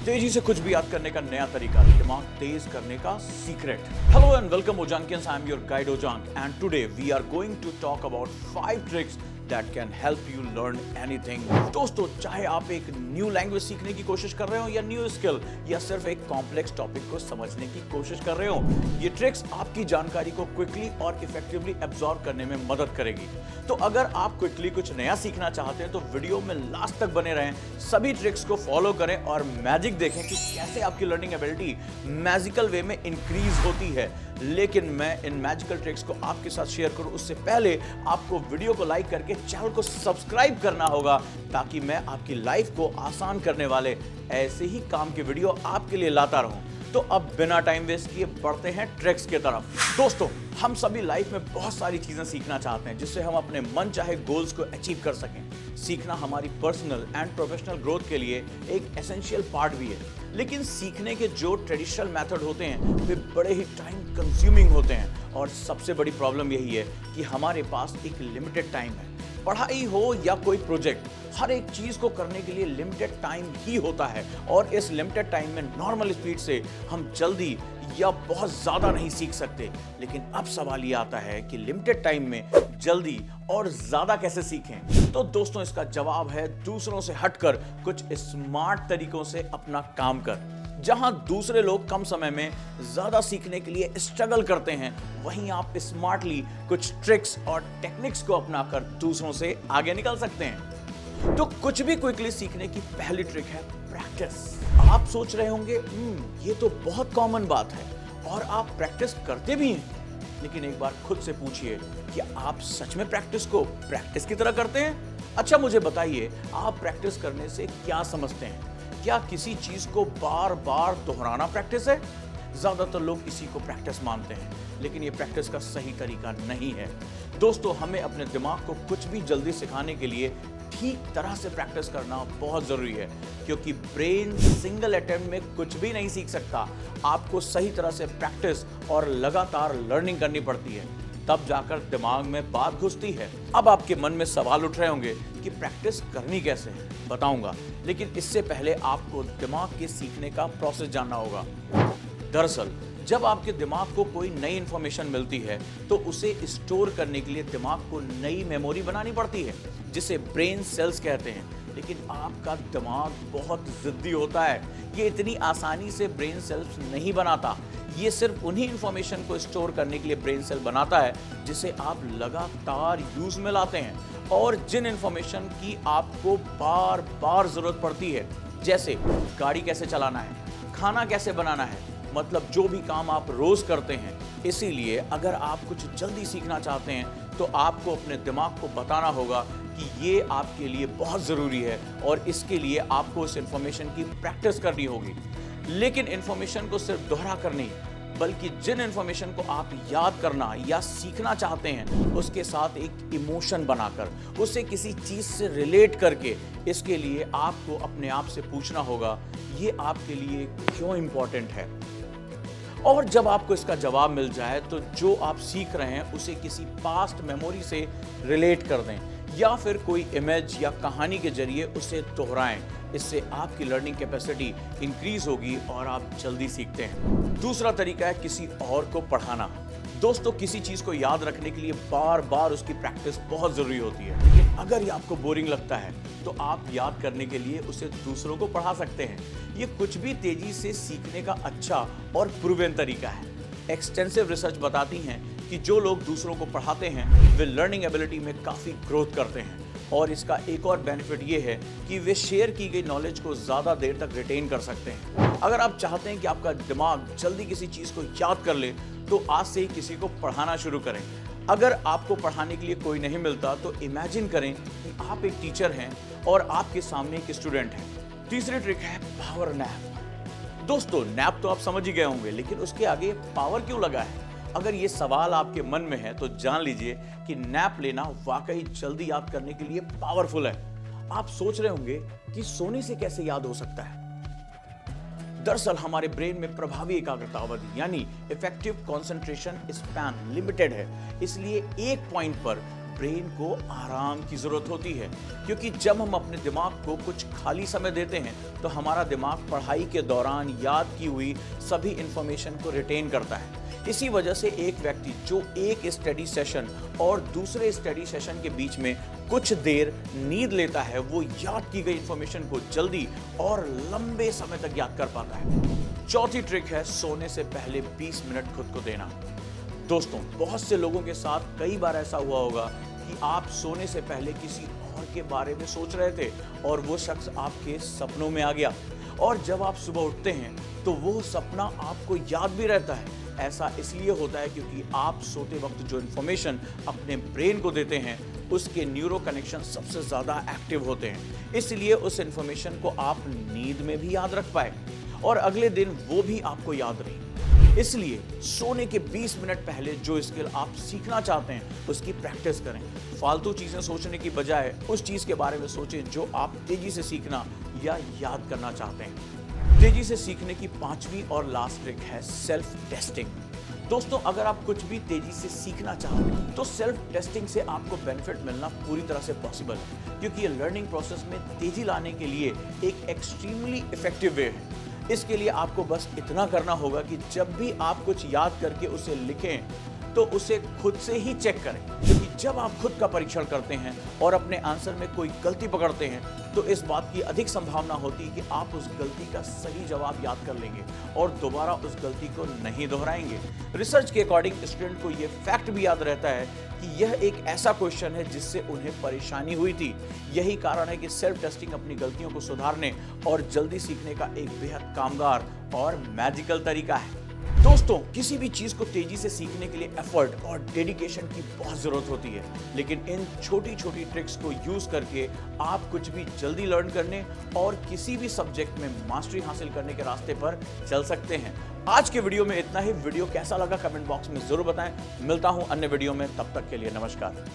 तेजी से कुछ भी याद करने का नया तरीका, दिमाग तेज करने का secret. Hello and welcome Ojaankians, I am your guide Ojaank and today we are going to talk about 5 tricks that can help you learn anything। दोस्तों, चाहे आप एक न्यू लैंग्वेज सीखने की कोशिश कर रहे हो या न्यू स्किल या सिर्फ एक कॉम्प्लेक्स टॉपिक को समझने की कोशिश कर रहे हो, ये ट्रिक्स आपकी जानकारी को क्विकली और इफेक्टिवली एब्जॉर्ब करने में मदद करेगी। तो अगर आप क्विकली कुछ नया सीखना चाहते हैं तो वीडियो में लास्ट तक बने रहें, सभी ट्रिक्स को फॉलो करें और मैजिक देखें कि कैसे आपकी लर्निंग एबिलिटी मैजिकल वे में इंक्रीज होती है। लेकिन मैं इन मैजिकल ट्रिक्स को आपके साथ शेयर करूं उससे पहले आपको वीडियो को लाइक करके चैनल को सब्सक्राइब करना होगा, ताकि मैं आपकी लाइफ को आसान करने वाले ऐसे ही काम के वीडियो आपके लिए लाता रहूं। तो अब बिना टाइम वेस्ट किए बढ़ते हैं ट्रिक्स की तरफ। दोस्तों, हम सभी लाइफ में बहुत सारी चीजें सीखना चाहते हैं जिससे हम अपने मन चाहे गोल्स को अचीव कर सकें। सीखना हमारी पर्सनल एंड प्रोफेशनल ग्रोथ के लिए एक एसेंशियल पार्ट भी है। लेकिन सीखने के जो ट्रेडिशनल मेथड होते हैं वे बड़े ही टाइम कंज्यूमिंग होते हैं और सबसे बड़ी प्रॉब्लम यही है कि हमारे पास एक लिमिटेड टाइम है। पढ़ाई हो या कोई प्रोजेक्ट, हर एक चीज को करने के लिए लिमिटेड टाइम ही होता है और इस लिमिटेड टाइम में नॉर्मल स्पीड से हम जल्दी या बहुत ज्यादा नहीं सीख सकते। लेकिन अब सवाल ये आता है कि लिमिटेड टाइम में जल्दी और ज्यादा कैसे सीखें। तो दोस्तों, इसका जवाब है दूसरों से हटकर कुछ स्मार्ट तरीकों से अपना काम कर। जहां दूसरे लोग कम समय में ज्यादा सीखने के लिए स्ट्रगल करते हैं, वहीं आप स्मार्टली कुछ ट्रिक्स और टेक्निक्स को अपनाकर दूसरों से आगे निकल सकते हैं। तो कुछ भी क्विकली सीखने की पहली ट्रिक है प्रैक्टिस। आप सोच रहे होंगे ये तो बहुत कॉमन बात है और आप प्रैक्टिस करते भी हैं, लेकिन एक बार खुद से पूछिए कि आप सच में प्रैक्टिस को प्रैक्टिस की तरह करते हैं? अच्छा, मुझे बताइए, आप प्रैक्टिस करने से क्या समझते हैं? क्या किसी चीज को बार बार दोहराना प्रैक्टिस है? ज्यादातर लोग इसी को प्रैक्टिस मानते हैं, लेकिन ये प्रैक्टिस का सही तरीका नहीं है। दोस्तों, हमें अपने दिमाग को कुछ भी जल्दी सिखाने के लिए ठीक तरह से प्रैक्टिस करना बहुत जरूरी है, क्योंकि ब्रेन सिंगल अटेम्प्ट में कुछ भी नहीं सीख सकता। आपको सही तरह से प्रैक्टिस और लगातार लर्निंग करनी पड़ती है, तब जाकर दिमाग में बात घुसती है। अब आपके मन में सवाल उठ रहे होंगे कि प्रैक्टिस करनी कैसे है? बताऊंगा, लेकिन इससे पहले आपको दिमाग के सीखने का प्रोसेस जानना होगा। दरअसल जब आपके दिमाग को कोई नई इंफॉर्मेशन मिलती है तो उसे स्टोर करने के लिए दिमाग को नई मेमोरी बनानी पड़ती है, जिसे ब्रेन सेल्स कहते हैं। लेकिन आपका दिमाग बहुत जिद्दी होता है, ये इतनी आसानी से ब्रेन सेल्स नहीं बनाता। ये सिर्फ उन्हीं इंफॉर्मेशन को स्टोर करने के लिए ब्रेन सेल बनाता है जिसे आप लगातार यूज में लाते हैं और जिन इंफॉर्मेशन की आपको बार बार जरूरत पड़ती है, जैसे गाड़ी कैसे चलाना है, खाना कैसे बनाना है, मतलब जो भी काम आप रोज करते हैं। इसीलिए अगर आप कुछ जल्दी सीखना चाहते हैं तो आपको अपने दिमाग को बताना होगा कि ये आपके लिए बहुत जरूरी है और इसके लिए आपको इस इंफॉर्मेशन की प्रैक्टिस करनी होगी। लेकिन इंफॉर्मेशन को सिर्फ दोहरा कर नहीं, बल्कि जिन इंफॉर्मेशन को आप याद करना या सीखना चाहते हैं उसके साथ एक इमोशन बनाकर, उसे किसी चीज से रिलेट करके, इसके लिए आपको अपने आप से पूछना होगा ये आपके लिए क्यों इंपॉर्टेंट है। और जब आपको इसका जवाब मिल जाए तो जो आप सीख रहे हैं उसे किसी पास्ट मेमोरी से रिलेट कर दें या फिर कोई इमेज या कहानी के जरिए उसे दोहराएं। इससे आपकी लर्निंग कैपेसिटी इंक्रीज होगी और आप जल्दी सीखते हैं। दूसरा तरीका है किसी और को पढ़ाना। दोस्तों, किसी चीज को याद रखने के लिए बार बार उसकी प्रैक्टिस बहुत जरूरी होती है, लेकिन अगर ये आपको बोरिंग लगता है तो आप याद करने के लिए उसे दूसरों को पढ़ा सकते हैं। ये कुछ भी तेजी से सीखने का अच्छा और प्रूवन तरीका है। एक्सटेंसिव रिसर्च बताती हैं कि जो लोग दूसरों को पढ़ाते हैं वे लर्निंग एबिलिटी में काफी ग्रोथ करते हैं और इसका एक और बेनिफिट ये है कि वे शेयर की गई नॉलेज को ज्यादा देर तक रिटेन कर सकते हैं। अगर आप चाहते हैं कि आपका दिमाग जल्दी किसी चीज को याद कर ले तो आज से ही किसी को पढ़ाना शुरू करें। अगर आपको पढ़ाने के लिए कोई नहीं मिलता तो इमेजिन करें कि आप एक टीचर हैं और आपके सामने एक स्टूडेंट है। तीसरी ट्रिक है पावर नैप। दोस्तों, नैप तो आप समझ ही गए होंगे, लेकिन उसके आगे पावर क्यों लगा है? अगर ये सवाल आपके मन में है तो जान लीजिए कि नैप लेना वाकई जल्दी याद करने के लिए पावरफुल है। आप सोच रहे होंगे कि सोने से कैसे याद हो सकता है? दरअसल हमारे ब्रेन में प्रभावी एकाग्रता अवधि यानी इफेक्टिव कंसंट्रेशन स्पैन लिमिटेड है, इसलिए एक पॉइंट पर ब्रेन को आराम की जरूरत होती है, क्योंकि जब हम अपने दिमाग को कुछ खाली समय देते हैं तो हमारा दिमाग पढ़ाई के दौरान याद की हुई सभी इंफॉर्मेशन को रिटेन करता है। इसी वजह से एक व्यक्ति जो एक स्टडी सेशन और दूसरे स्टडी सेशन के बीच में कुछ देर नींद लेता है, वो याद की गई इंफॉर्मेशन को जल्दी और लंबे समय तक याद कर पाता है। चौथी ट्रिक है सोने से पहले 20 मिनट खुद को देना। दोस्तों, बहुत से लोगों के साथ कई बार ऐसा हुआ होगा कि आप सोने से पहले किसी और के बारे में सोच रहे थे और वो शख्स आपके सपनों में आ गया, और जब आप सुबह उठते हैं तो वो सपना आपको याद भी रहता है। ऐसा इसलिए होता है क्योंकि आप सोते वक्त जो इन्फॉर्मेशन अपने ब्रेन को देते हैं उसके न्यूरो कनेक्शन सबसे ज़्यादा एक्टिव होते हैं, इसलिए उस इन्फॉर्मेशन को आप नींद में भी याद रख पाए और अगले दिन वो भी आपको याद रही। इसलिए सोने के 20 मिनट पहले जो स्किल आप सीखना चाहते हैं उसकी प्रैक्टिस करें। फालतू चीज़ें सोचने की बजाय उस चीज़ के बारे में सोचें जो आप तेजी से सीखना या याद करना चाहते हैं। तेजी से सीखने की पांचवी और लास्ट ट्रिक है सेल्फ टेस्टिंग। दोस्तों, अगर आप कुछ भी तेजी से सीखना चाहते तो सेल्फ टेस्टिंग से आपको बेनिफिट मिलना पूरी तरह से पॉसिबल है, क्योंकि ये लर्निंग प्रोसेस में तेजी लाने के लिए एक एक्सट्रीमली इफेक्टिव वे है। इसके लिए आपको बस इतना करना होगा कि जब भी आप कुछ याद करके उसे लिखें तो उसे खुद से ही चेक करें, क्योंकि जब आप खुद का परीक्षण करते हैं और अपने आंसर में कोई गलती पकड़ते हैं तो इस बात की अधिक संभावना होती है कि आप उस गलती का सही जवाब याद कर लेंगे और दोबारा उस गलती को नहीं दोहराएंगे। रिसर्च के अकॉर्डिंग स्टूडेंट को यह फैक्ट भी याद रहता है कि यह एक ऐसा क्वेश्चन है जिससे उन्हें परेशानी हुई थी। यही कारण है कि सेल्फ टेस्टिंग अपनी गलतियों को सुधारने और जल्दी सीखने का एक बेहद कामगार और मैजिकल तरीका है। दोस्तों, किसी भी चीज को तेजी से सीखने के लिए एफर्ट और डेडिकेशन की बहुत जरूरत होती है, लेकिन इन छोटी छोटी ट्रिक्स को यूज करके आप कुछ भी जल्दी लर्न करने और किसी भी सब्जेक्ट में मास्टरी हासिल करने के रास्ते पर चल सकते हैं। आज के वीडियो में इतना ही। वीडियो कैसा लगा कमेंट बॉक्स में जरूर बताएं। मिलता हूं अन्य वीडियो में, तब तक के लिए नमस्कार।